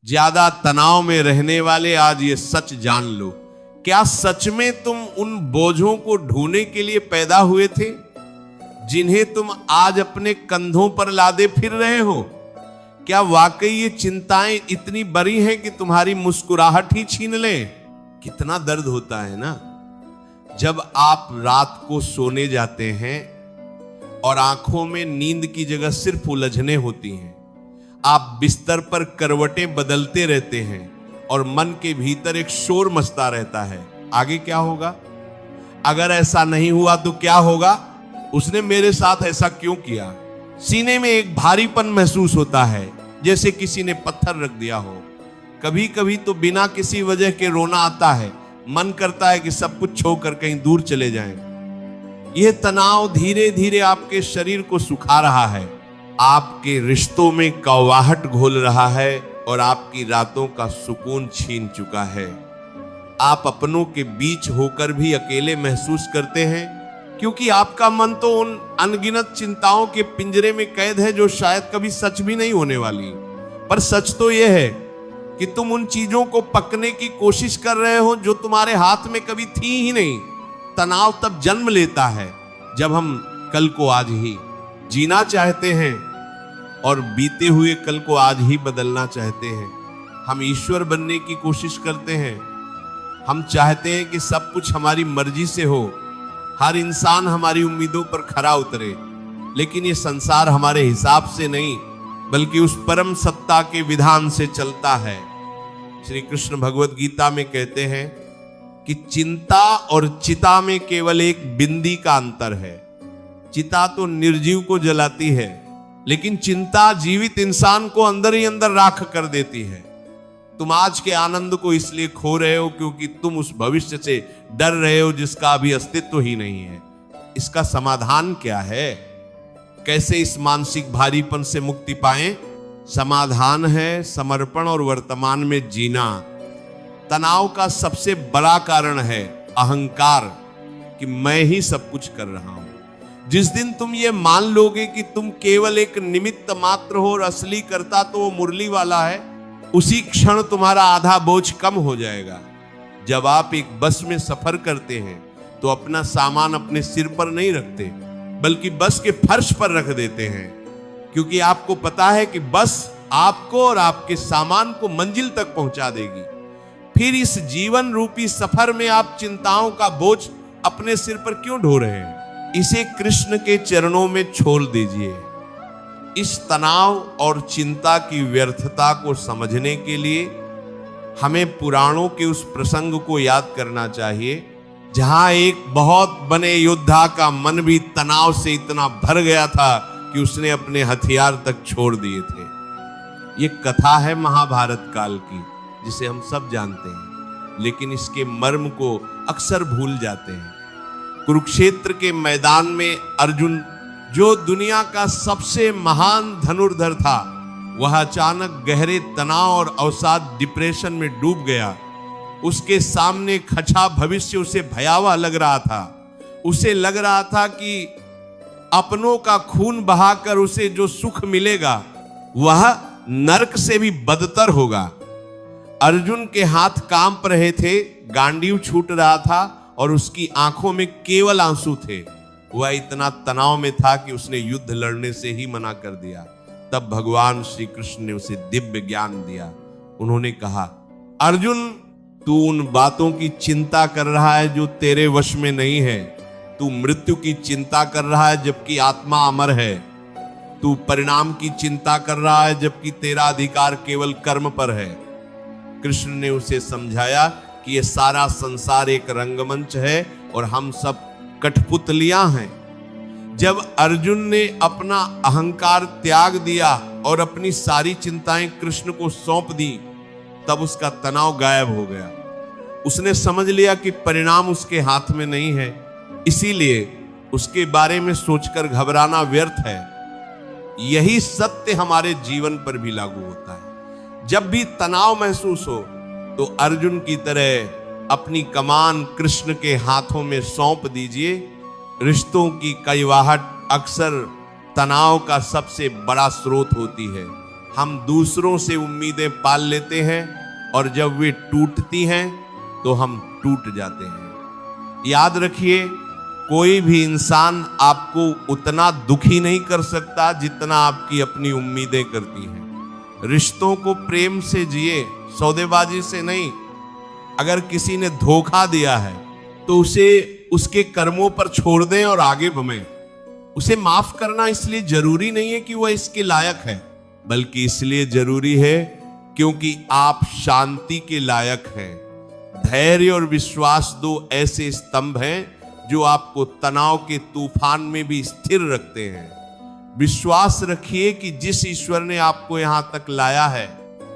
ज्यादा तनाव में रहने वाले आज ये सच जान लो, क्या सच में तुम उन बोझों को ढोने के लिए पैदा हुए थे जिन्हें तुम आज अपने कंधों पर लादे फिर रहे हो? क्या वाकई ये चिंताएं इतनी बड़ी हैं कि तुम्हारी मुस्कुराहट ही छीन ले? कितना दर्द होता है ना जब आप रात को सोने जाते हैं और आंखों में नींद की जगह सिर्फ उलझने होती हैं। आप बिस्तर पर करवटें बदलते रहते हैं और मन के भीतर एक शोर मचता रहता है, आगे क्या होगा? अगर ऐसा नहीं हुआ तो क्या होगा? उसने मेरे साथ ऐसा क्यों किया? सीने में एक भारीपन महसूस होता है, जैसे किसी ने पत्थर रख दिया हो। कभी कभी तो बिना किसी वजह के रोना आता है, मन करता है कि सब कुछ छोड़कर कहीं दूर चले जाएं। यह तनाव धीरे धीरे आपके शरीर को सुखा रहा है, आपके रिश्तों में कौवाहट घोल रहा है और आपकी रातों का सुकून छीन चुका है। आप अपनों के बीच होकर भी अकेले महसूस करते हैं, क्योंकि आपका मन तो उन अनगिनत चिंताओं के पिंजरे में कैद है जो शायद कभी सच भी नहीं होने वाली। पर सच तो यह है कि तुम उन चीजों को पकने की कोशिश कर रहे हो जो तुम्हारे हाथ में कभी थी ही नहीं। तनाव तब जन्म लेता है जब हम कल को आज ही जीना चाहते हैं और बीते हुए कल को आज ही बदलना चाहते हैं। हम ईश्वर बनने की कोशिश करते हैं। हम चाहते हैं कि सब कुछ हमारी मर्जी से हो, हर इंसान हमारी उम्मीदों पर खरा उतरे। लेकिन ये संसार हमारे हिसाब से नहीं बल्कि उस परम सत्ता के विधान से चलता है। श्री कृष्ण भगवत गीता में कहते हैं कि चिंता और चिता में केवल एक बिंदी का अंतर है। चिता तो निर्जीव को जलाती है, लेकिन चिंता जीवित इंसान को अंदर ही अंदर राख कर देती है। तुम आज के आनंद को इसलिए खो रहे हो क्योंकि तुम उस भविष्य से डर रहे हो जिसका अभी अस्तित्व ही नहीं है। इसका समाधान क्या है? कैसे इस मानसिक भारीपन से मुक्ति पाएं? समाधान है समर्पण और वर्तमान में जीना। तनाव का सबसे बड़ा कारण है अहंकार, कि मैं ही सब कुछ कर रहा हूं। जिस दिन तुम ये मान लोगे कि तुम केवल एक निमित्त मात्र हो और असली कर्ता तो वो मुरली वाला है, उसी क्षण तुम्हारा आधा बोझ कम हो जाएगा। जब आप एक बस में सफर करते हैं तो अपना सामान अपने सिर पर नहीं रखते बल्कि बस के फर्श पर रख देते हैं, क्योंकि आपको पता है कि बस आपको और आपके सामान को मंजिल तक पहुंचा देगी। फिर इस जीवन रूपी सफर में आप चिंताओं का बोझ अपने सिर पर क्यों ढो रहे हैं? इसे कृष्ण के चरणों में छोड़ दीजिए। इस तनाव और चिंता की व्यर्थता को समझने के लिए हमें पुराणों के उस प्रसंग को याद करना चाहिए जहां एक बहुत बने योद्धा का मन भी तनाव से इतना भर गया था कि उसने अपने हथियार तक छोड़ दिए थे। ये कथा है महाभारत काल की, जिसे हम सब जानते हैं, लेकिन इसके मर्म को अक्सर भूल जाते हैं। कुरुक्षेत्र के मैदान में अर्जुन, जो दुनिया का सबसे महान धनुर्धर था, वह अचानक गहरे तनाव और अवसाद डिप्रेशन में डूब गया। उसके सामने खचा भविष्य उसे भयावह लग रहा था। उसे लग रहा था कि अपनों का खून बहाकर उसे जो सुख मिलेगा वह नरक से भी बदतर होगा। अर्जुन के हाथ कांप रहे थे, गांडीव छूट रहा था और उसकी आंखों में केवल आंसू थे। वह इतना तनाव में था कि उसने युद्ध लड़ने से ही मना कर दिया। तब भगवान श्री कृष्ण ने उसे दिव्य ज्ञान दिया। उन्होंने कहा, अर्जुन, तू उन बातों की चिंता कर रहा है जो तेरे वश में नहीं है। तू मृत्यु की चिंता कर रहा है जबकि आत्मा अमर है। तू परिणाम की चिंता कर रहा है जबकि तेरा अधिकार केवल कर्म पर है। कृष्ण ने उसे समझाया कि यह सारा संसार एक रंगमंच है और हम सब कठपुतलियां हैं। जब अर्जुन ने अपना अहंकार त्याग दिया और अपनी सारी चिंताएं कृष्ण को सौंप दी, तब उसका तनाव गायब हो गया। उसने समझ लिया कि परिणाम उसके हाथ में नहीं है, इसीलिए उसके बारे में सोचकर घबराना व्यर्थ है। यही सत्य हमारे जीवन पर भी लागू होता है। जब भी तनाव महसूस हो तो अर्जुन की तरह अपनी कमान कृष्ण के हाथों में सौंप दीजिए। रिश्तों की कड़वाहट अक्सर तनाव का सबसे बड़ा स्रोत होती है। हम दूसरों से उम्मीदें पाल लेते हैं और जब वे टूटती हैं तो हम टूट जाते हैं। याद रखिए, कोई भी इंसान आपको उतना दुखी नहीं कर सकता जितना आपकी अपनी उम्मीदें करती हैं। रिश्तों को प्रेम से जिए, सौदेबाजी से नहीं। अगर किसी ने धोखा दिया है तो उसे उसके कर्मों पर छोड़ दें और आगे बढ़ें। उसे माफ करना इसलिए जरूरी नहीं है कि वह इसके लायक है, बल्कि इसलिए जरूरी है क्योंकि आप शांति के लायक हैं। धैर्य और विश्वास दो ऐसे स्तंभ हैं जो आपको तनाव के तूफान में भी स्थिर रखते हैं। विश्वास रखिए कि जिस ईश्वर ने आपको यहां तक लाया है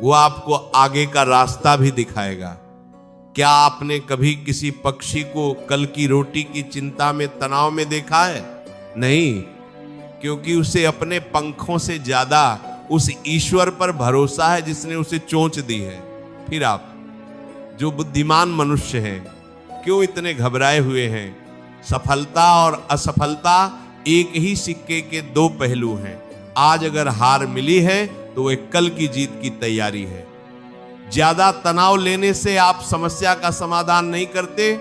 वो आपको आगे का रास्ता भी दिखाएगा। क्या आपने कभी किसी पक्षी को कल की रोटी की चिंता में, तनाव में देखा है? नहीं, क्योंकि उसे अपने पंखों से ज्यादा उस ईश्वर पर भरोसा है जिसने उसे चोंच दी है। फिर आप जो बुद्धिमान मनुष्य हैं, क्यों इतने घबराए हुए हैं? सफलता और असफलता एक ही सिक्के के दो पहलू हैं। आज अगर हार मिली है तो वह कल की जीत की तैयारी है। ज्यादा तनाव लेने से आप समस्या का समाधान नहीं करते,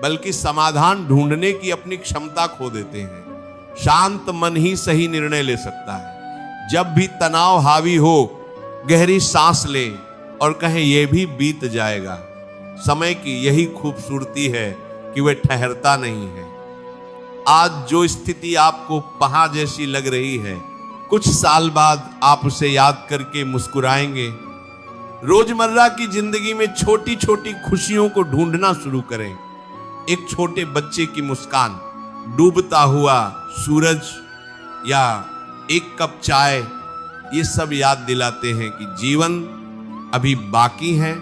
बल्कि समाधान ढूंढने की अपनी क्षमता खो देते हैं। शांत मन ही सही निर्णय ले सकता है। जब भी तनाव हावी हो, गहरी सांस ले और कहें यह भी बीत जाएगा। समय की यही खूबसूरती है कि वह ठहरता नहीं है। आज जो स्थिति आपको पहाड़ जैसी लग रही है, कुछ साल बाद आप उसे याद करके मुस्कुराएंगे। रोजमर्रा की जिंदगी में छोटी छोटी खुशियों को ढूंढना शुरू करें। एक छोटे बच्चे की मुस्कान, डूबता हुआ सूरज या एक कप चाय, ये सब याद दिलाते हैं कि जीवन अभी बाकी है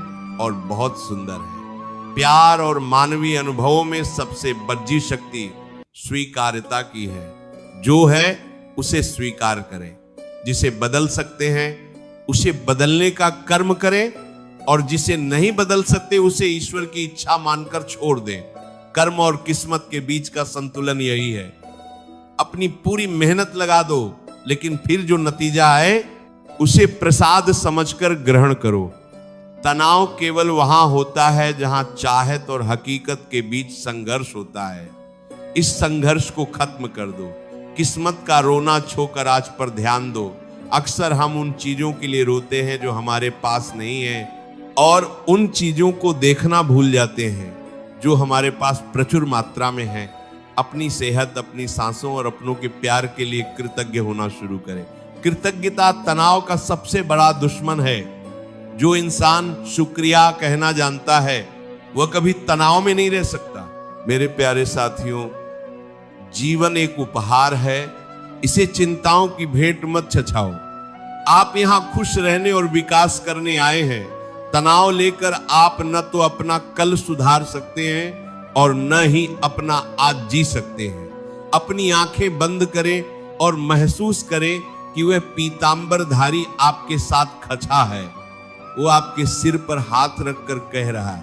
और बहुत सुंदर है। प्यार और मानवीय अनुभवों में सबसे बड़ी शक्ति स्वीकार्यता की है। जो है उसे स्वीकार करें। जिसे बदल सकते हैं उसे बदलने का कर्म करें, और जिसे नहीं बदल सकते उसे ईश्वर की इच्छा मानकर छोड़ दें। कर्म और किस्मत के बीच का संतुलन यही है। अपनी पूरी मेहनत लगा दो, लेकिन फिर जो नतीजा आए उसे प्रसाद समझकर ग्रहण करो। तनाव केवल वहां होता है जहां चाहत और हकीकत के बीच संघर्ष होता है। इस संघर्ष को खत्म कर दो। किस्मत का रोना छोकर आज पर ध्यान दो। अक्सर हम उन चीजों के लिए रोते हैं जो हमारे पास नहीं है, और उन चीजों को देखना भूल जाते हैं जो हमारे पास प्रचुर मात्रा में है। अपनी सेहत, अपनी सांसों और अपनों के प्यार के लिए कृतज्ञ होना शुरू करें। कृतज्ञता तनाव का सबसे बड़ा दुश्मन है। जो इंसान शुक्रिया कहना जानता है वह कभी तनाव में नहीं रह सकता। मेरे प्यारे साथियों, जीवन एक उपहार है, इसे चिंताओं की भेंट मत छछाओ। आप यहां खुश रहने और विकास करने आए हैं। तनाव लेकर आप न तो अपना कल सुधार सकते हैं और न ही अपना आज जी सकते हैं। अपनी आंखें बंद करें और महसूस करें कि वह पीतांबरधारी आपके साथ खचा है। वो आपके सिर पर हाथ रखकर कह रहा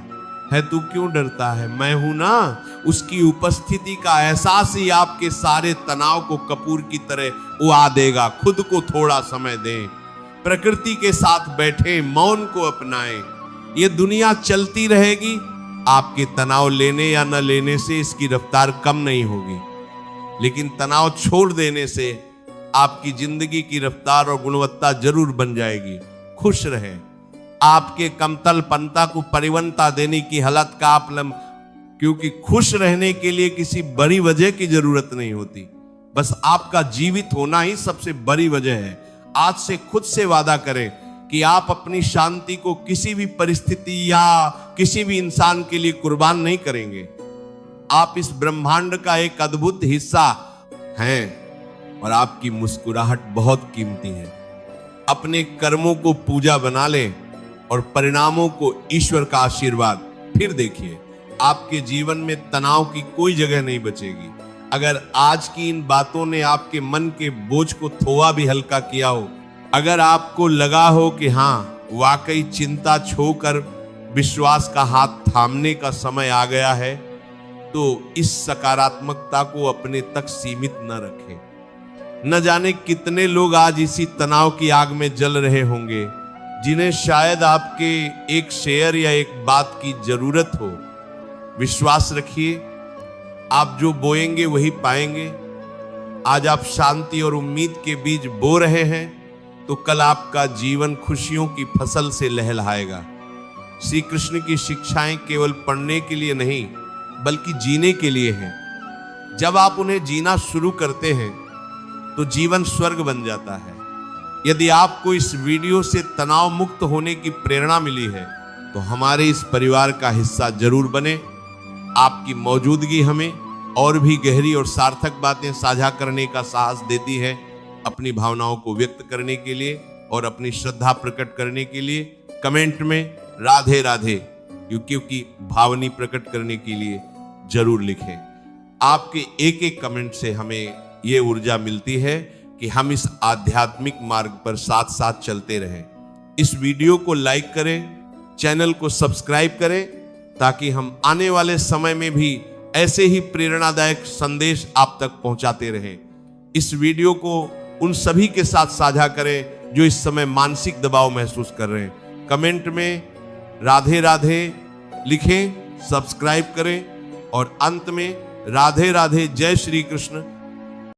है तू क्यों डरता है, मैं हूं ना। उसकी उपस्थिति का एहसास ही आपके सारे तनाव को कपूर की तरह उड़ा देगा। खुद को थोड़ा समय दें, प्रकृति के साथ बैठे, मौन को अपनाएं। ये दुनिया चलती रहेगी, आपके तनाव लेने या न लेने से इसकी रफ्तार कम नहीं होगी, लेकिन तनाव छोड़ देने से आपकी जिंदगी की रफ्तार और गुणवत्ता जरूर बन जाएगी। खुश रहें। आपके कमतलपनता को परिवनता देने की हालत का आप क्योंकि खुश रहने के लिए किसी बड़ी वजह की जरूरत नहीं होती, बस आपका जीवित होना ही सबसे बड़ी वजह है। आज से खुद से वादा करें कि आप अपनी शांति को किसी भी परिस्थिति या किसी भी इंसान के लिए कुर्बान नहीं करेंगे। आप इस ब्रह्मांड का एक अद्भुत हिस्सा हैं और आपकी मुस्कुराहट बहुत कीमती है। अपने कर्मों को पूजा बना लें और परिणामों को ईश्वर का आशीर्वाद। फिर देखिए, आपके जीवन में तनाव की कोई जगह नहीं बचेगी। अगर आज की इन बातों ने आपके मन के बोझ को थोड़ा भी हल्का किया हो, अगर आपको लगा हो कि हाँ वाकई चिंता छोड़कर विश्वास का हाथ थामने का समय आ गया है, तो इस सकारात्मकता को अपने तक सीमित न रखें। न जाने कितने लोग आज इसी तनाव की आग में जल रहे होंगे, जिन्हें शायद आपके एक शेयर या एक बात की जरूरत हो। विश्वास रखिए, आप जो बोएंगे वही पाएंगे। आज आप शांति और उम्मीद के बीज बो रहे हैं, तो कल आपका जीवन खुशियों की फसल से लहलहाएगा। श्री कृष्ण की शिक्षाएं केवल पढ़ने के लिए नहीं, बल्कि जीने के लिए हैं। जब आप उन्हें जीना शुरू करते हैं तो जीवन स्वर्ग बन जाता है। यदि आपको इस वीडियो से तनाव मुक्त होने की प्रेरणा मिली है, तो हमारे इस परिवार का हिस्सा जरूर बने। आपकी मौजूदगी हमें और भी गहरी और सार्थक बातें साझा करने का साहस देती है, अपनी भावनाओं को व्यक्त करने के लिए और अपनी श्रद्धा प्रकट करने के लिए कमेंट में राधे राधे क्योंकि भावनी प्रकट करने के लिए जरूर लिखें। आपके एक एक कमेंट से हमें ये ऊर्जा मिलती है कि हम इस आध्यात्मिक मार्ग पर साथ साथ चलते रहें। इस वीडियो को लाइक करें, चैनल को सब्सक्राइब करें, ताकि हम आने वाले समय में भी ऐसे ही प्रेरणादायक संदेश आप तक पहुंचाते रहें। इस वीडियो को उन सभी के साथ साझा करें जो इस समय मानसिक दबाव महसूस कर रहे हैं। कमेंट में राधे राधे लिखें, सब्सक्राइब करें और अंत में राधे राधे, जय श्री कृष्ण